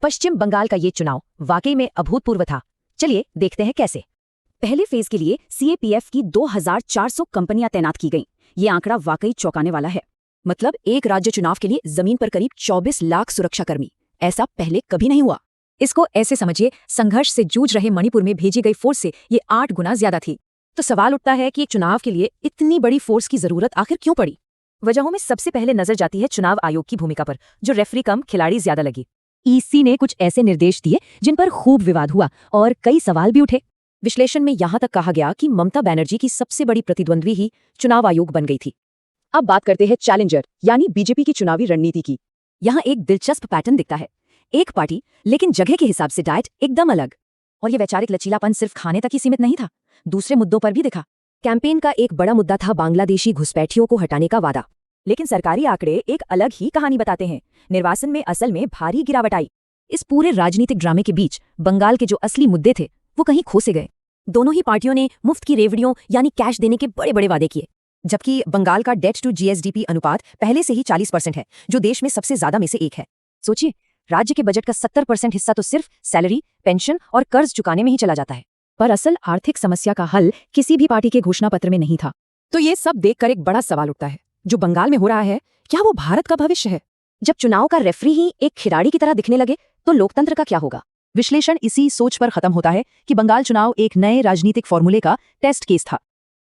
पश्चिम बंगाल का ये चुनाव वाकई में अभूतपूर्व था। चलिए देखते हैं कैसे। पहले फेज के लिए सीएपीएफ की 2400 कंपनियां तैनात की गईं। ये आंकड़ा वाकई चौंकाने वाला है। मतलब एक राज्य चुनाव के लिए जमीन पर करीब 24 लाख सुरक्षाकर्मी। ऐसा पहले कभी नहीं हुआ। इसको ऐसे समझिए, संघर्ष से जूझ रहे मणिपुर में भेजी गई फोर्स से ये 8 गुना ज्यादा थी। तो सवाल उठता है कि एक चुनाव के लिए इतनी बड़ी फोर्स की जरूरत आखिर क्यों पड़ी। वजहों में सबसे पहले नजर जाती है चुनाव आयोग की भूमिका पर, जो रेफरी कम खिलाड़ी ज्यादा लगी। ईसी ने कुछ ऐसे निर्देश दिए जिन पर खूब विवाद हुआ और कई सवाल भी उठे। विश्लेषण में यहां तक कहा गया कि ममता बनर्जी की सबसे बड़ी प्रतिद्वंद्वी ही चुनाव आयोग बन गई थी। अब बात करते हैं चैलेंजर यानी बीजेपी की चुनावी रणनीति की। यहाँ एक दिलचस्प पैटर्न दिखता है। एक पार्टी, लेकिन जगह के हिसाब से डाइट एकदम अलग। और ये वैचारिक लचीलापन सिर्फ खाने तक ही सीमित नहीं था, दूसरे मुद्दों पर भी दिखा। कैंपेन का एक बड़ा मुद्दा था बांग्लादेशी घुसपैठियों को हटाने का वादा। लेकिन सरकारी आंकड़े एक अलग ही कहानी बताते हैं। निर्वाचन में असल में भारी गिरावट आई। इस पूरे राजनीतिक ड्रामे के बीच बंगाल के जो असली मुद्दे थे वो कहीं खो से गए। दोनों ही पार्टियों ने मुफ्त की रेवड़ियों यानी कैश देने के बड़े बड़े वादे किए। जबकि बंगाल का डेट टू जीएसडीपी अनुपात पहले से ही 40% है, जो देश में सबसे ज्यादा में से एक है। सोचिए, राज्य के बजट का 70% हिस्सा तो सिर्फ सैलरी, पेंशन और कर्ज चुकाने में ही चला जाता है। पर असल आर्थिक समस्या का हल किसी भी पार्टी के घोषणा पत्र में नहीं था। तो ये सब देखकर एक बड़ा सवाल उठता है, जो बंगाल में हो रहा है, क्या वो भारत का भविष्य है? जब चुनाव का रेफरी ही एक खिलाड़ी की तरह दिखने लगे तो लोकतंत्र का क्या होगा? विश्लेषण इसी सोच पर खत्म होता है कि बंगाल चुनाव एक नए राजनीतिक फॉर्मूले का टेस्ट केस था।